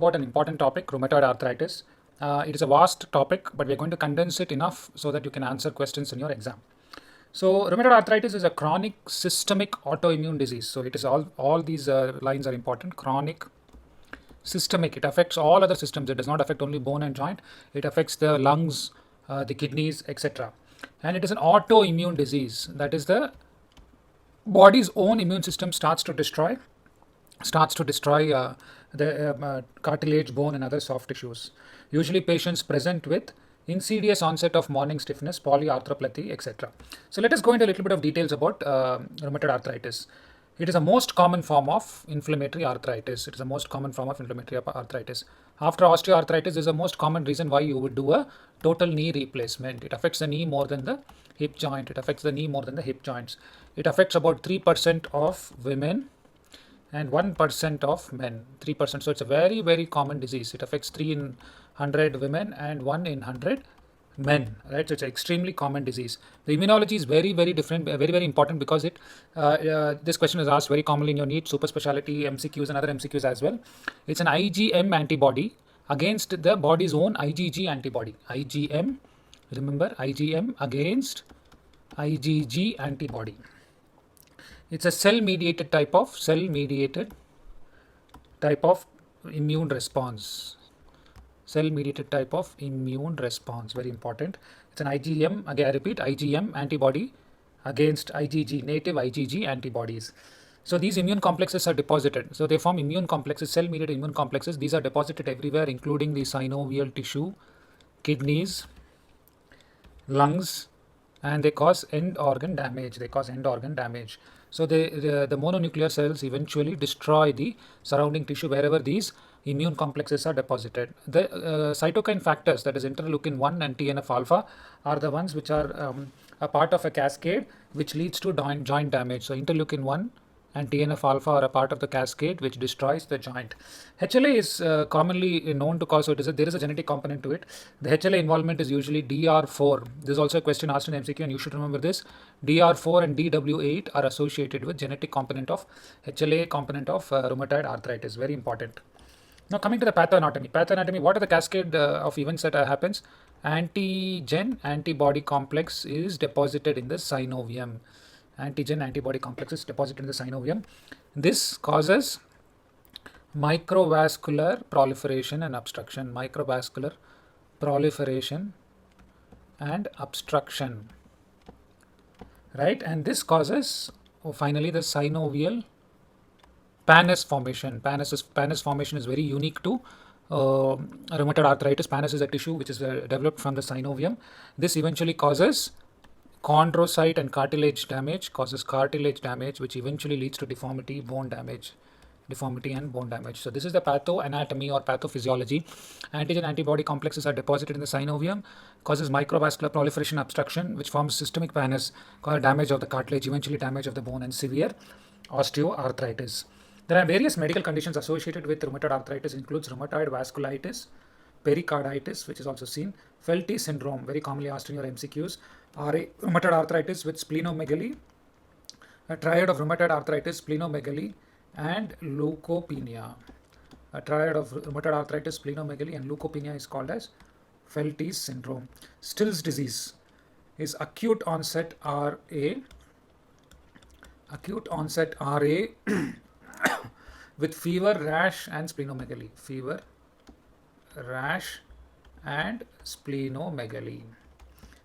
About an important topic, rheumatoid arthritis. It is a vast topic, but we're going to condense it enough so that you can answer questions in your exam. So, rheumatoid arthritis is a chronic systemic autoimmune disease. So, it is all these lines are important. Chronic, systemic. It affects all other systems. It does not affect only bone and joint. It affects the lungs, the kidneys, etc. And it is an autoimmune disease. That is, the body's own immune system starts to destroy the cartilage, bone, and other soft tissues. Usually, patients present with insidious onset of morning stiffness, polyarthropathy, etc. So, let us go into a little bit of details about rheumatoid arthritis. It is a most common form of inflammatory arthritis. It is the most common form of inflammatory arthritis. After osteoarthritis is the most common reason why you would do a total knee replacement. It affects the knee more than the hip joint. It affects the knee more than the hip joints. It affects about 3% of women and 1% of men. 3%. So it's a very, very common disease. It affects 3 in 100 women and 1 in 100 men, right? So it's an extremely common disease. The immunology is very, very different, very, very important because this question is asked very commonly in your NEET, super specialty MCQs and other MCQs as well. It's an IgM antibody against the body's own IgG antibody. IgM, remember, IgM against IgG antibody. It's a cell-mediated type of immune response. Cell-mediated type of immune response, very important. It's an IgM, again I repeat, IgM antibody against IgG, native IgG antibodies. So these immune complexes are deposited. So they form immune complexes, cell-mediated immune complexes. These are deposited everywhere, including the synovial tissue, kidneys, lungs, and they cause end organ damage. So the mononuclear cells eventually destroy the surrounding tissue wherever these immune complexes are deposited. The cytokine factors, that is interleukin 1 and TNF alpha, are the ones which are a part of a cascade which leads to joint damage. So interleukin 1 and TNF alpha are a part of the cascade which destroys the joint. HLA is commonly known to cause, so there is a genetic component to it. The HLA involvement is usually DR4. This is also a question asked in MCQ and you should remember this. DR4 and DW8 are associated with genetic component of HLA component of rheumatoid arthritis. Very important. Now coming to the pathoanatomy, what are the cascade of events that happens? Antigen antibody complex is deposited in the synovium. Antigen antibody complex is deposited in the synovium. This causes microvascular proliferation and obstruction. Microvascular proliferation and obstruction. Right, and this causes finally the synovial pannus formation. Pannus formation is very unique to rheumatoid arthritis. Pannus is a tissue which is developed from the synovium. This eventually causes chondrocyte and cartilage damage, which eventually leads to deformity and bone damage. So this is the pathoanatomy or pathophysiology. Antigen antibody complexes are deposited in the synovium, causes microvascular proliferation obstruction, which forms systemic pannus, cause damage of the cartilage, eventually damage of the bone, and severe osteoarthritis. There are various medical conditions associated with rheumatoid arthritis, includes rheumatoid vasculitis, pericarditis, which is also seen, Felty syndrome, very commonly asked in your MCQs, rheumatoid arthritis with splenomegaly, a triad of rheumatoid arthritis, splenomegaly, and leukopenia. A triad of rheumatoid arthritis, splenomegaly, and leukopenia is called as Felty syndrome. Still's disease is acute onset RA with fever, rash, and splenomegaly. Fever, rash, and splenomegaly.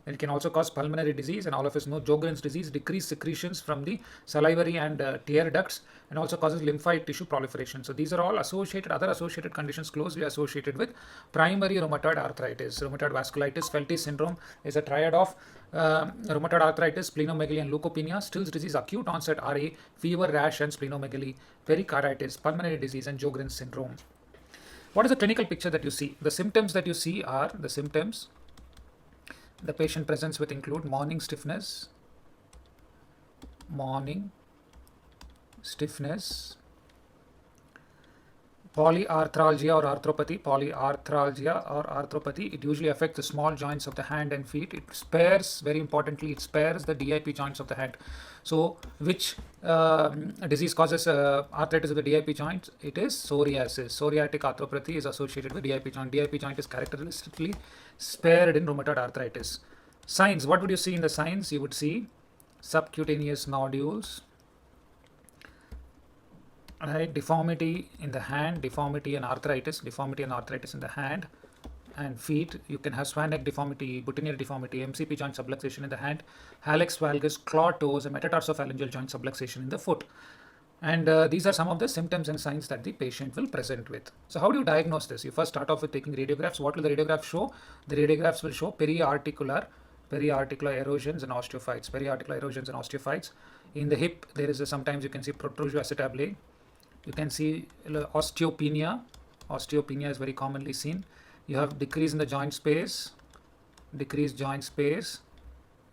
It can also cause pulmonary disease, and all of us know Sjogren's disease, decreased secretions from the salivary and tear ducts, and also causes lymphoid tissue proliferation. So these are all other associated conditions closely associated with primary rheumatoid arthritis. Rheumatoid vasculitis, Felty syndrome is a triad of rheumatoid arthritis, splenomegaly, and leukopenia. Still's disease, acute onset RA, fever, rash, and splenomegaly, pericarditis, pulmonary disease, and Sjogren's syndrome. What is the clinical picture that you see? The symptoms that you see are the symptoms the patient presents with include morning stiffness, Polyarthralgia or arthropathy, it usually affects the small joints of the hand and feet. It spares, very importantly, it spares the DIP joints of the hand. So, which disease causes arthritis of the DIP joints? It is psoriasis. Psoriatic arthropathy is associated with DIP joint. DIP joint is characteristically spared in rheumatoid arthritis. Signs, what would you see in the signs? You would see subcutaneous nodules, right, deformity in the hand, deformity and arthritis in the hand and feet. You can have swan neck deformity, boutonniere deformity, MCP joint subluxation in the hand, hallux valgus, claw toes, and metatarsophalangeal joint subluxation in the foot. And these are some of the symptoms and signs that the patient will present with. So how do you diagnose this? You first start off with taking radiographs. What will the radiographs show? The radiographs will show periarticular erosions and osteophytes. In the hip, there is sometimes you can see protrusio acetabulae. You can see osteopenia. Osteopenia is very commonly seen. You have decrease in the joint space,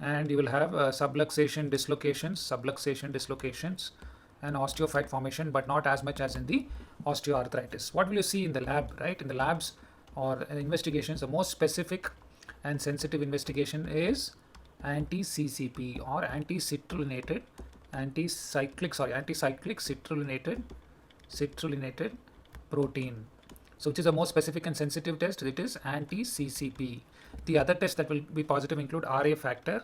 and you will have subluxation dislocations, and osteophyte formation, but not as much as in the osteoarthritis. What will you see in the lab, right? In the labs or investigations, the most specific and sensitive investigation is anti-CCP or anti-citrulinated citrulinated protein. So which is the most specific and sensitive test? It is anti-CCP. The other tests that will be positive include RA factor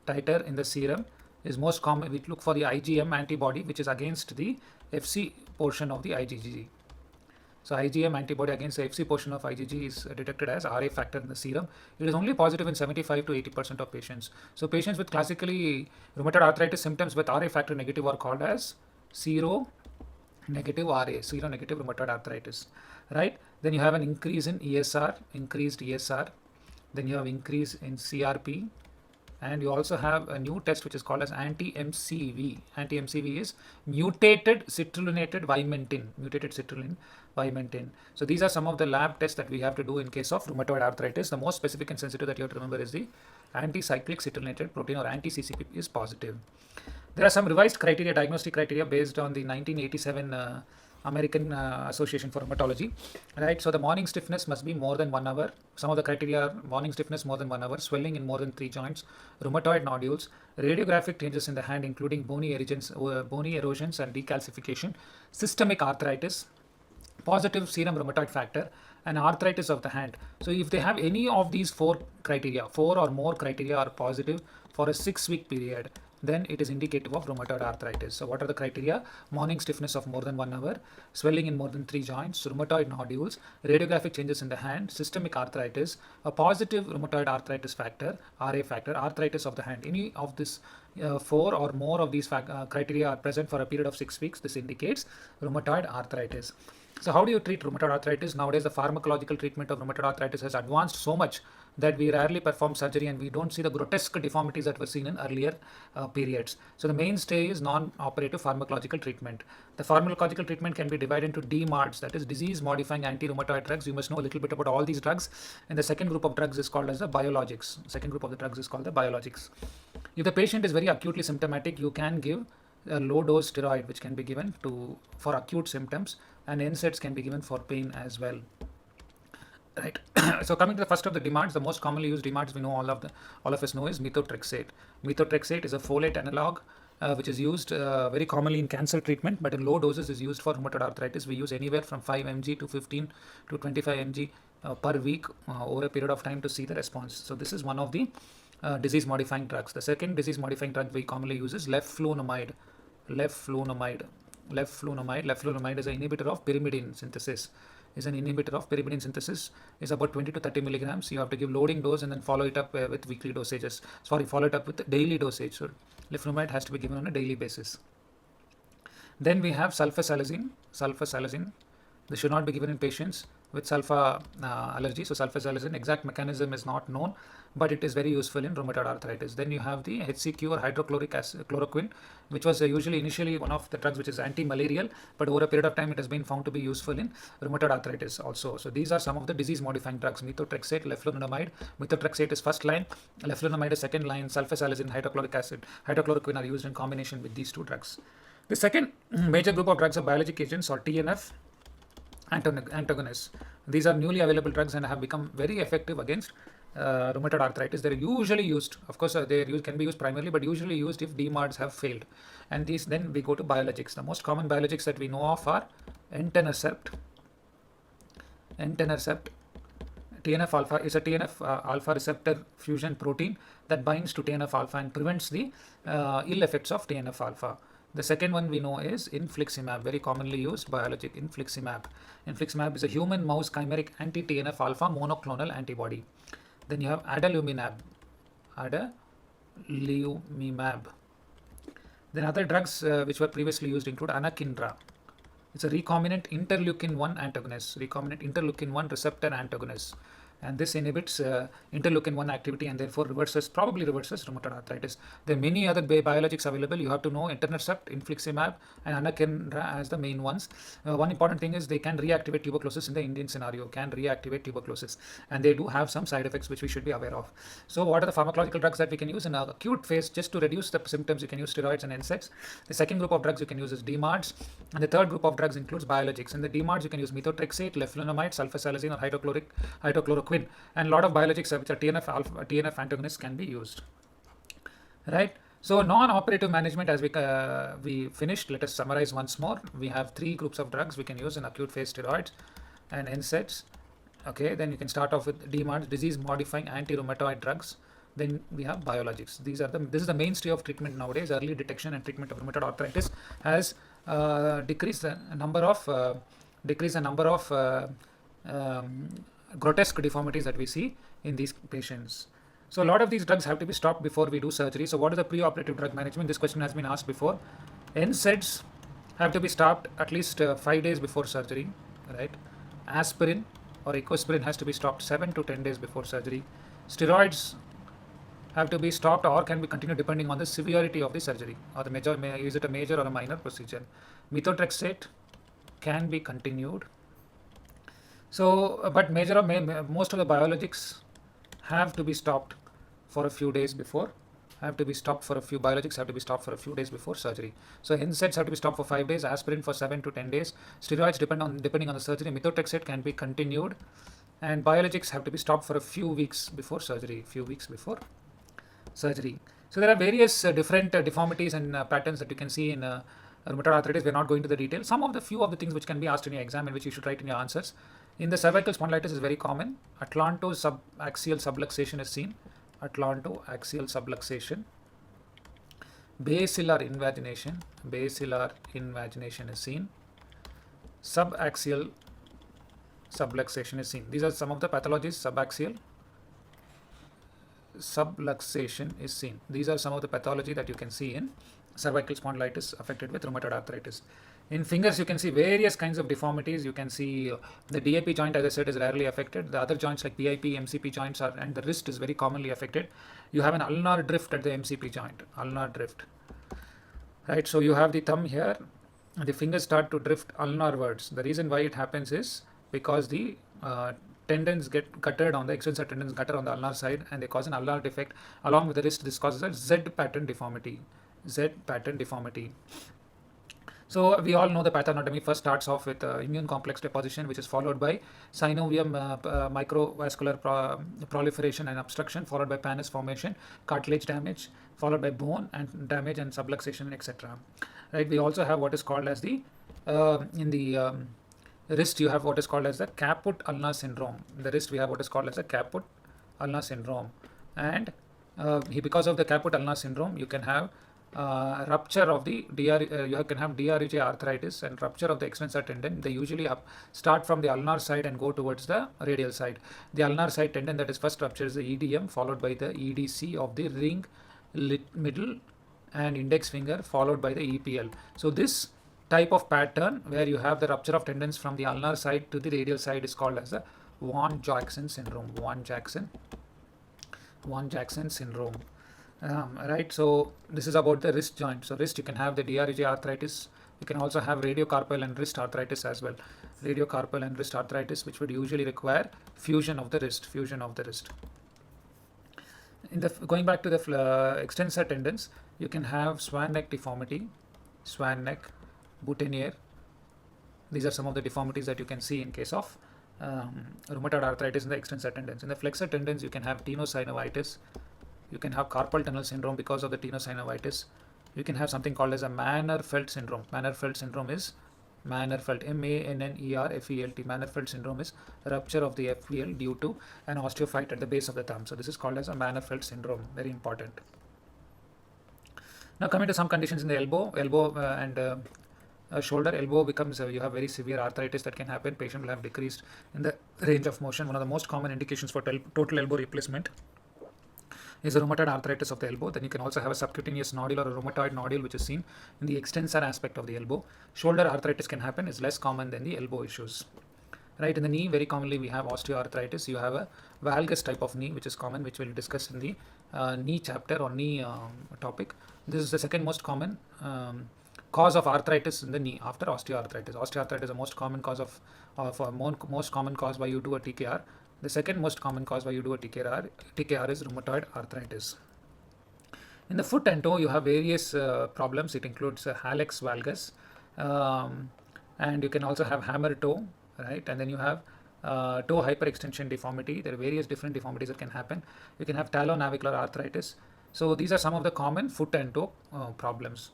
titer in the serum is most common. We look for the IgM antibody, which is against the FC portion of the IgG. So IgM antibody against the FC portion of IgG is detected as RA factor in the serum. It is only positive in 75 to 80% of patients. So patients with classically rheumatoid arthritis symptoms with RA factor negative are called as seronegative rheumatoid arthritis, right? Then you have an increase in increased ESR. Then you have increase in CRP. And you also have a new test which is called as anti-MCV. Anti-MCV is mutated citrulinated vimentin. So these are some of the lab tests that we have to do in case of rheumatoid arthritis. The most specific and sensitive that you have to remember is the anti-cyclic citrulinated protein or anti-CCP is positive. There are some revised criteria, diagnostic criteria based on the 1987 American Association for Rheumatology, right? So the morning stiffness must be more than 1 hour. Some of the criteria are morning stiffness more than 1 hour, swelling in more than 3 joints, rheumatoid nodules, radiographic changes in the hand including bony erosions and decalcification, systemic arthritis, positive serum rheumatoid factor, and arthritis of the hand. So if they have any of these 4 or more criteria are positive for a 6-week period, then it is indicative of rheumatoid arthritis. So what are the criteria? Morning stiffness of more than 1 hour, swelling in more than 3 joints, rheumatoid nodules, radiographic changes in the hand, systemic arthritis, a positive rheumatoid arthritis factor, RA factor, arthritis of the hand. Any of this 4 or more of these criteria are present for a period of 6 weeks. This indicates rheumatoid arthritis. So how do you treat rheumatoid arthritis? Nowadays, the pharmacological treatment of rheumatoid arthritis has advanced so much that we rarely perform surgery and we don't see the grotesque deformities that were seen in earlier periods. So the mainstay is non-operative pharmacological treatment. The pharmacological treatment can be divided into DMARDs, that is disease-modifying anti-rheumatoid drugs. You must know a little bit about all these drugs. And the second group of drugs is called as the biologics. If the patient is very acutely symptomatic, you can give a low-dose steroid, which can be given for acute symptoms, and NSAIDs can be given for pain as well. Right. So coming to the first of the DMARDs, the most commonly used DMARDs we know all of us know is methotrexate. Methotrexate is a folate analog which is used very commonly in cancer treatment, but in low doses is used for rheumatoid arthritis. We use anywhere from 5 mg to 15 to 25 mg per week over a period of time to see the response. So this is one of the disease-modifying drugs. The second disease-modifying drug we commonly use is leflunomide. Leflunomide is an inhibitor of pyrimidine synthesis. Is about 20 to 30 milligrams. You have to give loading dose and then follow it up with weekly dosages. Follow it up with daily dosage. So leflunomide has to be given on a daily basis. Then we have sulfasalazine. This should not be given in patients with sulfa allergy. So sulfasalazine, exact mechanism is not known, but it is very useful in rheumatoid arthritis. Then you have the HCQ or hydrochloric acid, chloroquine, which was initially one of the drugs which is anti-malarial, but over a period of time it has been found to be useful in rheumatoid arthritis also. So these are some of the disease-modifying drugs: methotrexate, leflunomide. Methotrexate is first line, leflunomide is second line. Sulfasalazine, hydrochloric acid, hydrochloroquine are used in combination with these 2 drugs. The second major group of drugs are biologic agents or TNF. antagonists. These are newly available drugs and have become very effective against rheumatoid arthritis. They're usually used, of course, can be used primarily, but usually used if DMARDs have failed. And these, then we go to biologics. The most common biologics that we know of are entanercept. TNF alpha is a TNF alpha receptor fusion protein that binds to TNF alpha and prevents the ill effects of TNF alpha. The second one we know is infliximab, very commonly used biologic, infliximab. Infliximab is a human mouse chimeric anti-TNF alpha monoclonal antibody. Then you have adalimumab. Then other drugs which were previously used include anakinra. It's a recombinant interleukin 1 antagonist, recombinant interleukin 1 receptor antagonist. And this inhibits interleukin 1 activity and therefore probably reverses rheumatoid arthritis. There are many other biologics available. You have to know etanercept, infliximab, and anakinra as the main ones. One important thing is they can reactivate tuberculosis in the Indian scenario, and they do have some side effects which we should be aware of. So what are the pharmacological drugs that we can use in an acute phase just to reduce the symptoms? You can use steroids and NSAIDs. The second group of drugs you can use is DMARDs, and the third group of drugs includes biologics. In the DMARDs you can use methotrexate, leflunomide, sulfasalazine, or hydrochloroquine. And a lot of biologics which are TNF antagonists can be used. Right. So non-operative management, as we finished, let us summarize once more. We have three groups of drugs we can use in acute phase: steroids and NSAIDs. Okay, then you can start off with DMARDs, disease-modifying anti-rheumatoid drugs. Then we have biologics. This is the mainstay of treatment nowadays. Early detection and treatment of rheumatoid arthritis has decreased the number of grotesque deformities that we see in these patients. So a lot of these drugs have to be stopped before we do surgery. So what is the pre-operative drug management? This question has been asked before. NSAIDs have to be stopped at least 5 days before surgery, right? Aspirin or ecospirin has to be stopped 7 to 10 days before surgery. Steroids have to be stopped or can be continued depending on the severity of the surgery or is it a major or a minor procedure. Methotrexate can be continued. So, but most of the biologics have to be stopped for a few days before. Biologics have to be stopped for a few days before surgery. So NSAIDs have to be stopped for 5 days, aspirin for 7 to 10 days. Steroids depending on the surgery. Methotrexate can be continued, and biologics have to be stopped for a few weeks before surgery. So there are various different deformities and patterns that you can see in rheumatoid arthritis. We're not going to the detail. Few of the things which can be asked in your exam and which you should write in your answers. In the cervical spondylitis is very common. Atlanto-subaxial subluxation is seen. Basilar invagination is seen. Subaxial subluxation is seen. These are some of the pathologies. Subaxial subluxation is seen. These are some of the pathology that you can see in cervical spondylitis affected with rheumatoid arthritis. In fingers, you can see various kinds of deformities. You can see the DAP joint, as I said, is rarely affected. The other joints like PIP, MCP joints and the wrist is very commonly affected. You have an ulnar drift at the MCP joint, right? So you have the thumb here, and the fingers start to drift ulnarwards. The reason why it happens is because the tendons get guttered on the extensor tendons gutter on the ulnar side, and they cause an ulnar defect. Along with the wrist, this causes a Z pattern deformity. So we all know the pathanatomy. First starts off with immune complex deposition, which is followed by synovium microvascular proliferation and obstruction, followed by pannus formation, cartilage damage, followed by bone and damage and subluxation, etc. Right. We also have what is called as the wrist. You have what is called as the caput ulnar syndrome. In the wrist, we have what is called as the caput ulnar syndrome, and because of the caput ulnar syndrome, you can have rupture of the you can have DRG arthritis and rupture of the extensor tendon. They usually start from the ulnar side and go towards the radial side. The ulnar side tendon that is first ruptured is the EDM, followed by the EDC of the ring, middle and index finger, followed by the EPL. So this type of pattern where you have the rupture of tendons from the ulnar side to the radial side is called as the Vaughan-Jackson syndrome. Vaughan-Jackson syndrome. Right, so this is about the wrist joint. So wrist, you can have the DRG arthritis. You can also have radiocarpal and wrist arthritis as well. Radiocarpal and wrist arthritis, which would usually require fusion of the wrist. Going back to the extensor tendons, you can have swan neck deformity, boutonniere, These are some of the deformities that you can see in case of rheumatoid arthritis in the extensor tendons. In the flexor tendons, you can have tenosynovitis. You can have carpal tunnel syndrome because of the tenosynovitis. You can have something called as a Manner-Felt syndrome. Manner-Felt syndrome is Manner-Felt, M-A-N-N-E-R-F-E-L-T. Manner-Felt syndrome is rupture of the FPL due to an osteophyte at the base of the thumb. So this is called as a Manner-Felt syndrome. Very important. Now coming to some conditions in the elbow and shoulder. Elbow becomes, you have very severe arthritis that can happen. Patient will have decreased in the range of motion. One of the most common indications for total elbow replacement is a rheumatoid arthritis of the elbow. Then you can also have a subcutaneous nodule or a rheumatoid nodule, which is seen in the extensor aspect of the elbow. Shoulder arthritis can happen, is less common than the elbow issues. Right, in the knee, very commonly we have osteoarthritis. You have a valgus type of knee, which is common, which we'll discuss in the knee chapter or knee topic. This is the second most common cause of arthritis in the knee after osteoarthritis. Osteoarthritis is the most common cause most common cause why you do a TKR. The second most common cause why you do a TKR is rheumatoid arthritis. In the foot and toe, you have various problems. It includes hallux valgus, and you can also have hammer toe, right? And then you have toe hyperextension deformity. There are various different deformities that can happen. You can have talonavicular arthritis. So these are some of the common foot and toe problems.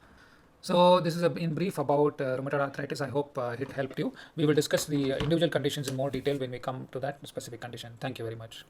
So this is in brief about rheumatoid arthritis. I hope it helped you. We will discuss the individual conditions in more detail when we come to that specific condition. Thank you very much.